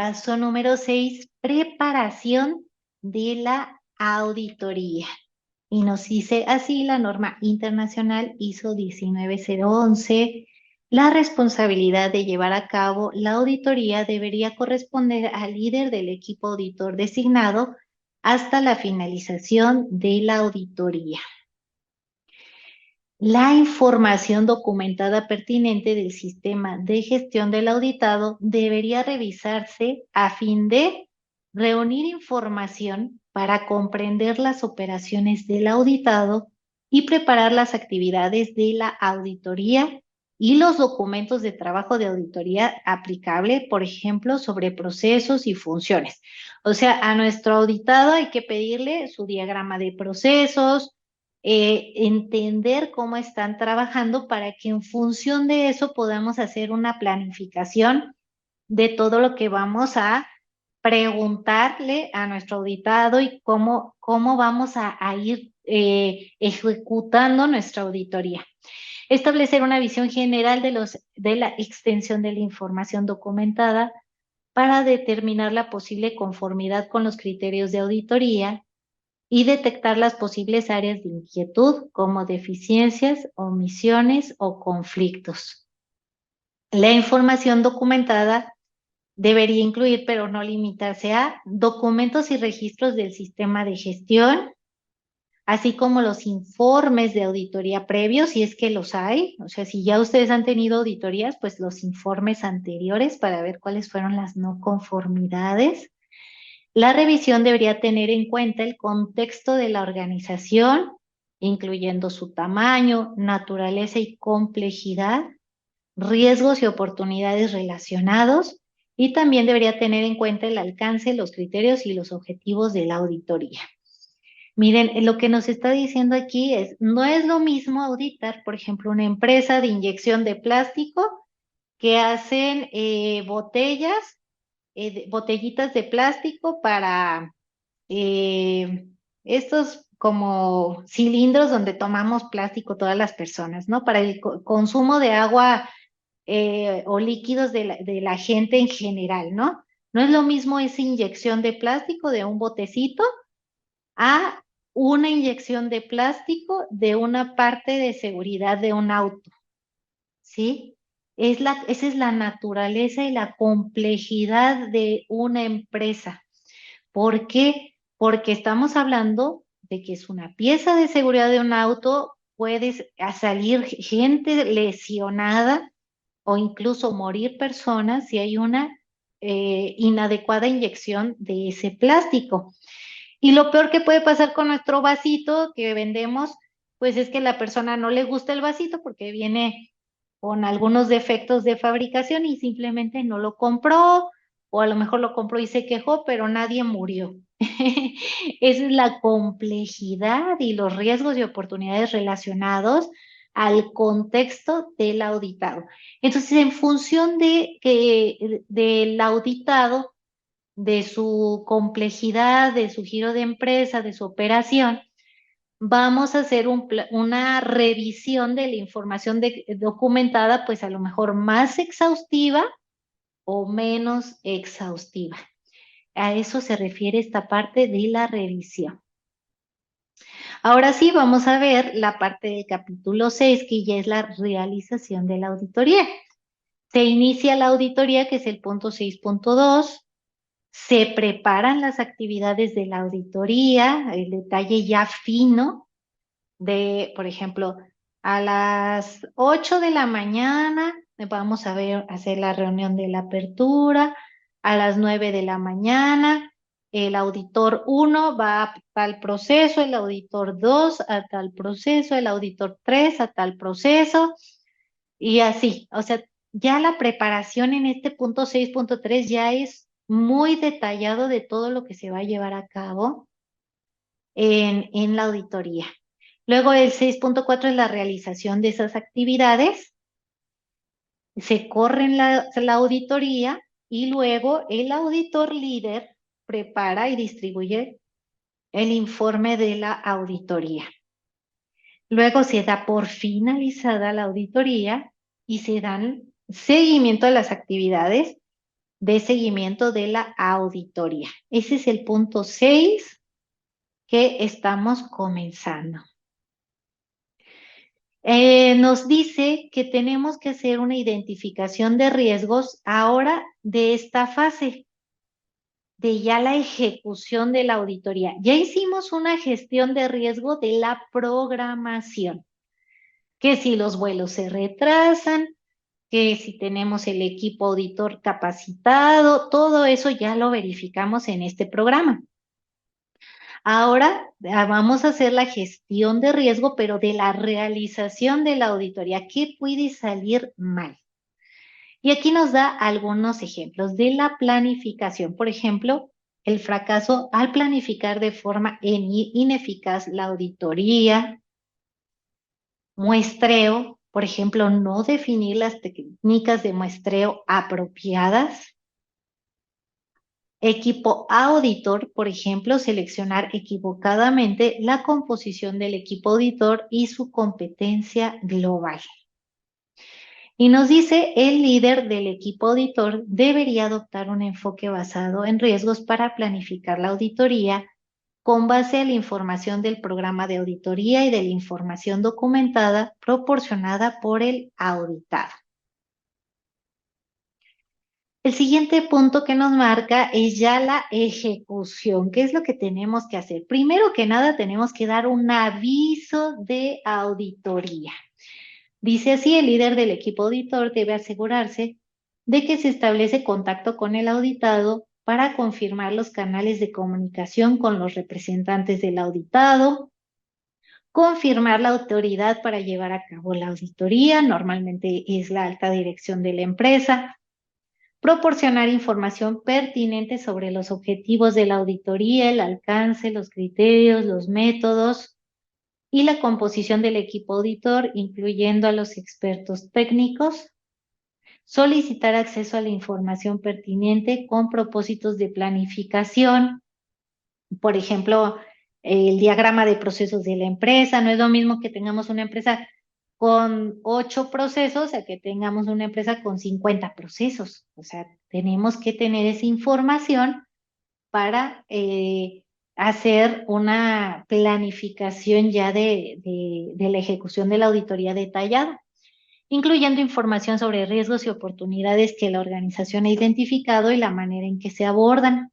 Paso número 6, preparación de la auditoría. Y nos dice así la norma internacional ISO 19011. La responsabilidad de llevar a cabo la auditoría debería corresponder al líder del equipo auditor designado hasta la finalización de la auditoría. La información documentada pertinente del sistema de gestión del auditado debería revisarse a fin de reunir información para comprender las operaciones del auditado y preparar las actividades de la auditoría y los documentos de trabajo de auditoría aplicable, por ejemplo, sobre procesos y funciones. O sea, a nuestro auditado hay que pedirle su diagrama de procesos, entender cómo están trabajando para que en función de eso podamos hacer una planificación de todo lo que vamos a preguntarle a nuestro auditado y cómo vamos a ir ejecutando nuestra auditoría. Establecer una visión general de la extensión de la información documentada para determinar la posible conformidad con los criterios de auditoría y detectar las posibles áreas de inquietud como deficiencias, omisiones o conflictos. La información documentada debería incluir, pero no limitarse a, documentos y registros del sistema de gestión, así como los informes de auditoría previos, si es que los hay. O sea, si ya ustedes han tenido auditorías, pues los informes anteriores para ver cuáles fueron las no conformidades. La revisión debería tener en cuenta el contexto de la organización, incluyendo su tamaño, naturaleza y complejidad, riesgos y oportunidades relacionados, y también debería tener en cuenta el alcance, los criterios y los objetivos de la auditoría. Miren, lo que nos está diciendo aquí es, no es lo mismo auditar, por ejemplo, una empresa de inyección de plástico que hacen botellitas de plástico para estos como cilindros donde tomamos plástico todas las personas, ¿no? Para el consumo de agua o líquidos de la gente en general, ¿no? No es lo mismo esa inyección de plástico de un botecito a una inyección de plástico de una parte de seguridad de un auto, ¿sí? Esa es la naturaleza y la complejidad de una empresa. ¿Por qué? Porque estamos hablando de que es una pieza de seguridad de un auto, puede salir gente lesionada o incluso morir personas si hay una inadecuada inyección de ese plástico. Y lo peor que puede pasar con nuestro vasito que vendemos, pues es que la persona no le gusta el vasito porque viene con algunos defectos de fabricación y simplemente no lo compró, o a lo mejor lo compró y se quejó, pero nadie murió. Esa es la complejidad y los riesgos y oportunidades relacionados al contexto del auditado. Entonces, en función del auditado, de su complejidad, de su giro de empresa, de su operación, vamos a hacer una revisión de la información documentada, pues a lo mejor más exhaustiva o menos exhaustiva. A eso se refiere esta parte de la revisión. Ahora sí, vamos a ver la parte del capítulo 6, que ya es la realización de la auditoría. Se inicia la auditoría, que es el punto 6.2. Se preparan las actividades de la auditoría, el detalle ya fino de, por ejemplo, a las 8 de la mañana vamos a hacer la reunión de la apertura, a las 9 de la mañana el auditor 1 va a tal proceso, el auditor 2 a tal proceso, el auditor 3 a tal proceso, y así. O sea, ya la preparación en este punto 6.3 ya es muy detallado de todo lo que se va a llevar a cabo en la auditoría. Luego el 6.4 es la realización de esas actividades. Se corre la auditoría y luego el auditor líder prepara y distribuye el informe de la auditoría. Luego se da por finalizada la auditoría y se dan seguimiento a las actividades de seguimiento de la auditoría. Ese es el punto 6 que estamos comenzando. Nos dice que tenemos que hacer una identificación de riesgos ahora de esta fase, de ya la ejecución de la auditoría. Ya hicimos una gestión de riesgo de la programación, que si los vuelos se retrasan, que si tenemos el equipo auditor capacitado, todo eso ya lo verificamos en este programa. Ahora vamos a hacer la gestión de riesgo, pero de la realización de la auditoría. ¿Qué puede salir mal? Y aquí nos da algunos ejemplos de la planificación. Por ejemplo, el fracaso al planificar de forma ineficaz la auditoría, muestreo, por ejemplo, no definir las técnicas de muestreo apropiadas. Equipo auditor, por ejemplo, seleccionar equivocadamente la composición del equipo auditor y su competencia global. Y nos dice, el líder del equipo auditor debería adoptar un enfoque basado en riesgos para planificar la auditoría con base a la información del programa de auditoría y de la información documentada proporcionada por el auditado. El siguiente punto que nos marca es ya la ejecución. ¿Qué es lo que tenemos que hacer? Primero que nada, tenemos que dar un aviso de auditoría. Dice así, el líder del equipo auditor debe asegurarse de que se establece contacto con el auditado para confirmar los canales de comunicación con los representantes del auditado, confirmar la autoridad para llevar a cabo la auditoría, normalmente es la alta dirección de la empresa, proporcionar información pertinente sobre los objetivos de la auditoría, el alcance, los criterios, los métodos y la composición del equipo auditor, incluyendo a los expertos técnicos. Solicitar acceso a la información pertinente con propósitos de planificación. Por ejemplo, el diagrama de procesos de la empresa. No es lo mismo que tengamos una empresa con 8 procesos a que tengamos una empresa con 50 procesos. O sea, tenemos que tener esa información para hacer una planificación ya de la ejecución de la auditoría detallada, incluyendo información sobre riesgos y oportunidades que la organización ha identificado y la manera en que se abordan.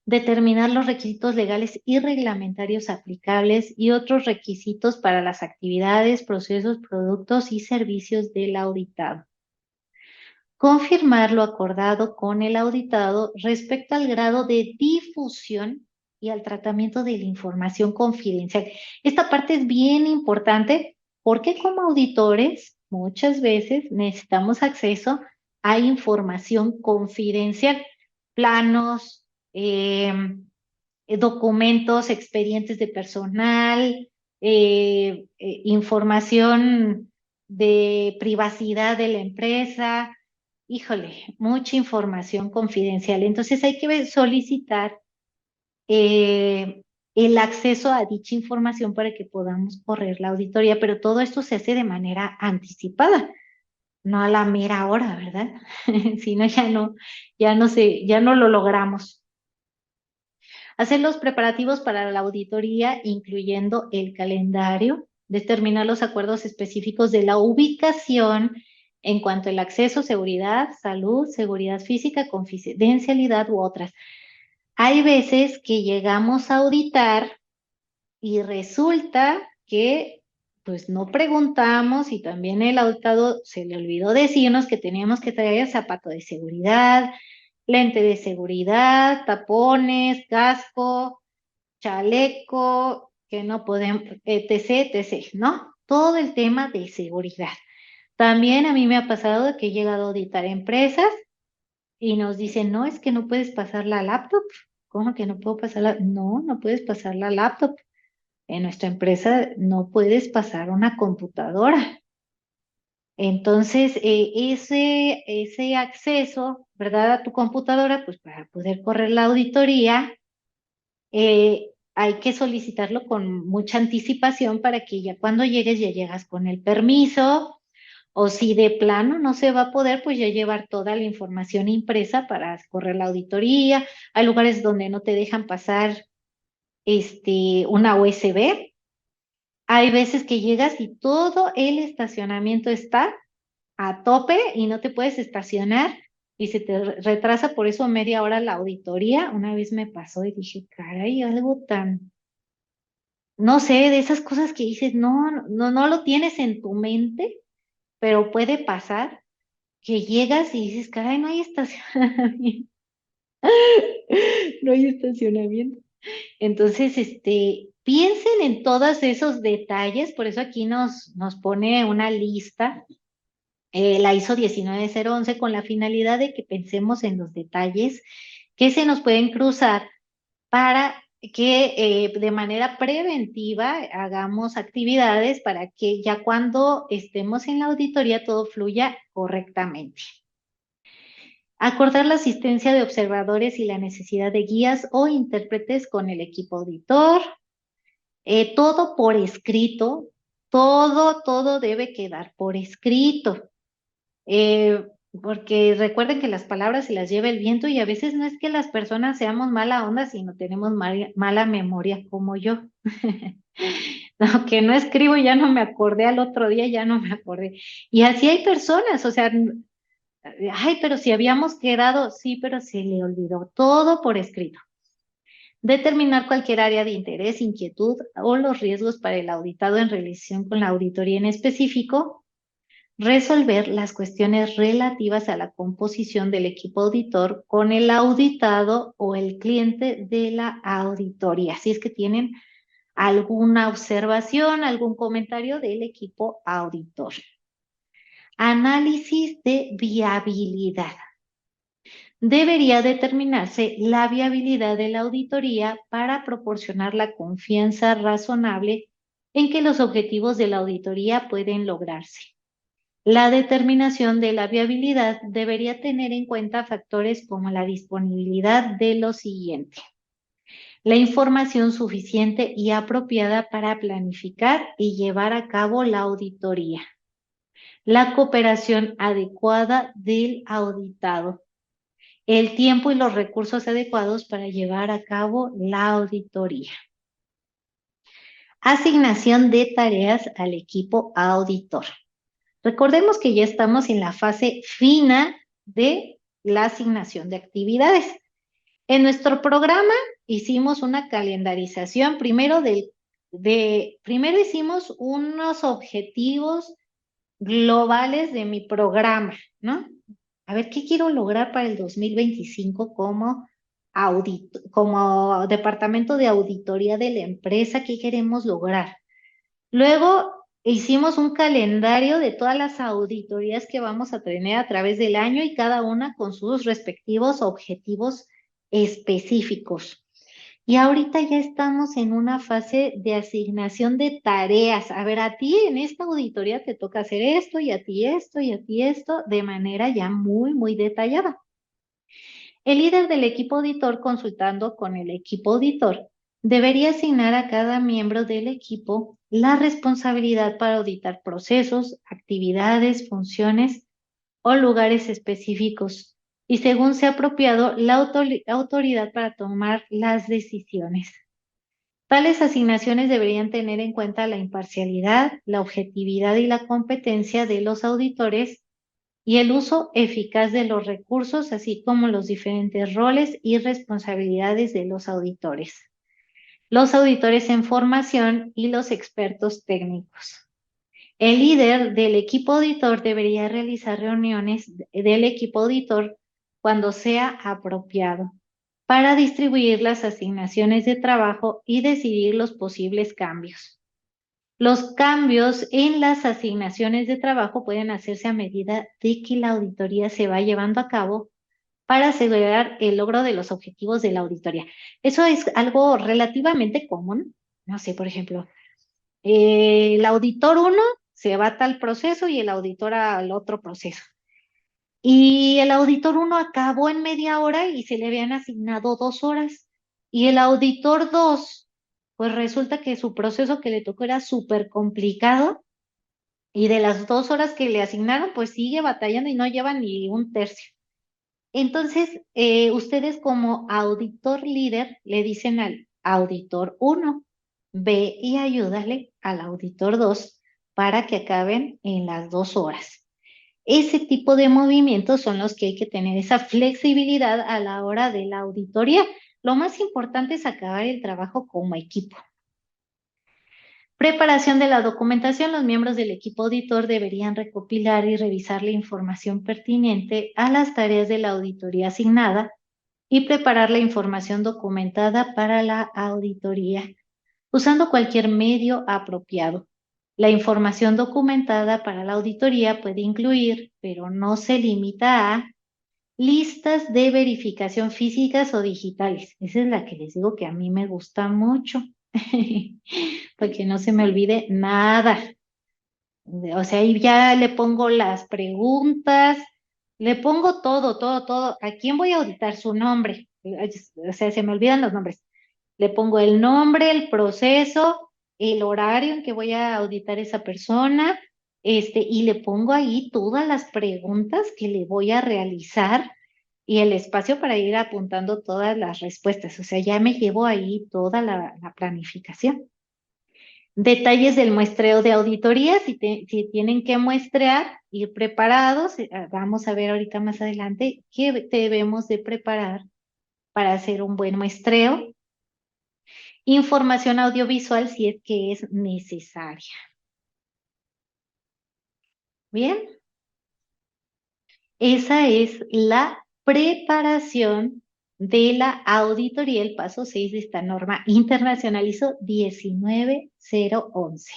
Determinar los requisitos legales y reglamentarios aplicables y otros requisitos para las actividades, procesos, productos y servicios del auditado. Confirmar lo acordado con el auditado respecto al grado de difusión y al tratamiento de la información confidencial. Esta parte es bien importante porque como auditores muchas veces necesitamos acceso a información confidencial, planos, documentos, expedientes de personal, información de privacidad de la empresa. Híjole, mucha información confidencial. Entonces hay que solicitar el acceso a dicha información para que podamos correr la auditoría, pero todo esto se hace de manera anticipada, no a la mera hora, ¿verdad? Si no, ya no lo logramos. Hacer los preparativos para la auditoría, incluyendo el calendario, determinar los acuerdos específicos de la ubicación en cuanto al acceso, seguridad, salud, seguridad física, confidencialidad u otras. Hay veces que llegamos a auditar y resulta que pues no preguntamos y también el auditado se le olvidó decirnos que teníamos que traer zapato de seguridad, lente de seguridad, tapones, casco, chaleco, que no podemos, etc., etc., ¿no? Todo el tema de seguridad. También a mí me ha pasado que he llegado a auditar empresas y nos dicen, no, es que no puedes pasar la laptop. ¿Cómo que no puedo pasar la? No, no puedes pasar la laptop. En nuestra empresa no puedes pasar una computadora. Entonces, ese acceso, ¿verdad? A tu computadora, pues para poder correr la auditoría, hay que solicitarlo con mucha anticipación para que ya cuando llegues ya llegas con el permiso O si de plano no se va a poder, pues ya llevar toda la información impresa para correr la auditoría. Hay lugares donde no te dejan pasar una USB. Hay veces que llegas y todo el estacionamiento está a tope y no te puedes estacionar y se te retrasa por eso media hora la auditoría. Una vez me pasó y dije, caray, algo tan, no sé, de esas cosas que dices, no, no, no lo tienes en tu mente, pero puede pasar que llegas y dices, caray, no hay estacionamiento, no hay estacionamiento. Entonces, piensen en todos esos detalles, por eso aquí nos pone una lista, la ISO 19011, con la finalidad de que pensemos en los detalles que se nos pueden cruzar para que de manera preventiva hagamos actividades para que ya cuando estemos en la auditoría todo fluya correctamente. Acordar la asistencia de observadores y la necesidad de guías o intérpretes con el equipo auditor. Todo por escrito, todo debe quedar por escrito. Porque recuerden que las palabras se las lleva el viento y a veces no es que las personas seamos mala onda, sino tenemos mala memoria como yo. No, que no escribo y ya no me acordé al otro día, ya no me acordé. Y así hay personas, o sea, ay, pero si habíamos quedado, sí, pero se le olvidó todo por escrito. Determinar cualquier área de interés, inquietud o los riesgos para el auditado en relación con la auditoría en específico. Resolver las cuestiones relativas a la composición del equipo auditor con el auditado o el cliente de la auditoría. Si es que tienen alguna observación, algún comentario del equipo auditor. Análisis de viabilidad. Debería determinarse la viabilidad de la auditoría para proporcionar la confianza razonable en que los objetivos de la auditoría pueden lograrse. La determinación de la viabilidad debería tener en cuenta factores como la disponibilidad de lo siguiente: la información suficiente y apropiada para planificar y llevar a cabo la auditoría, la cooperación adecuada del auditado, el tiempo y los recursos adecuados para llevar a cabo la auditoría. Asignación de tareas al equipo auditor. Recordemos que ya estamos en la fase final de la asignación de actividades. En nuestro programa hicimos una calendarización, primero hicimos unos objetivos globales de mi programa, ¿no? A ver, ¿qué quiero lograr para el 2025 como departamento de auditoría de la empresa? ¿Qué queremos lograr? Luego hicimos un calendario de todas las auditorías que vamos a tener a través del año y cada una con sus respectivos objetivos específicos. Y ahorita ya estamos en una fase de asignación de tareas. A ver, a ti en esta auditoría te toca hacer esto y a ti esto y a ti esto de manera ya muy detallada. El líder del equipo auditor, consultando con el equipo auditor, debería asignar a cada miembro del equipo la responsabilidad para auditar procesos, actividades, funciones o lugares específicos y, según sea apropiado, la autoridad para tomar las decisiones. Tales asignaciones deberían tener en cuenta la imparcialidad, la objetividad y la competencia de los auditores y el uso eficaz de los recursos, así como los diferentes roles y responsabilidades de los auditores en formación y los expertos técnicos. El líder del equipo auditor debería realizar reuniones del equipo auditor cuando sea apropiado para distribuir las asignaciones de trabajo y decidir los posibles cambios. Los cambios en las asignaciones de trabajo pueden hacerse a medida de que la auditoría se va llevando a cabo para asegurar el logro de los objetivos de la auditoría. Eso es algo relativamente común. No sé, por ejemplo, el auditor 1 se va a tal proceso y el auditor al otro proceso. Y el auditor 1 acabó en media hora y se le habían asignado 2 horas. Y el auditor 2, pues resulta que su proceso que le tocó era súper complicado Y de las 2 horas que le asignaron, pues sigue batallando y no lleva ni un tercio. Entonces, ustedes como auditor líder le dicen al auditor uno, ve y ayúdale al auditor 2 para que acaben en las 2 horas. Ese tipo de movimientos son los que hay que tener, esa flexibilidad a la hora de la auditoría. Lo más importante es acabar el trabajo como equipo. Preparación de la documentación. Los miembros del equipo auditor deberían recopilar y revisar la información pertinente a las tareas de la auditoría asignada y preparar la información documentada para la auditoría, usando cualquier medio apropiado. La información documentada para la auditoría puede incluir, pero no se limita a, listas de verificación físicas o digitales. Esa es la que les digo que a mí me gusta mucho, porque no se me olvide nada. O sea, ahí ya le pongo las preguntas, le pongo todo, todo, todo. ¿A quién voy a auditar? Su nombre. O sea, se me olvidan los nombres. Le pongo el nombre, el proceso, el horario en que voy a auditar esa persona, y le pongo ahí todas las preguntas que le voy a realizar y el espacio para ir apuntando todas las respuestas. O sea, ya me llevo ahí toda la planificación. Detalles del muestreo de auditoría, si tienen que muestrear, ir preparados. Vamos a ver ahorita más adelante qué debemos de preparar para hacer un buen muestreo. Información audiovisual si es que es necesaria. Bien, esa es la preparación de la auditoría, el paso 6 de esta norma internacional ISO 19011.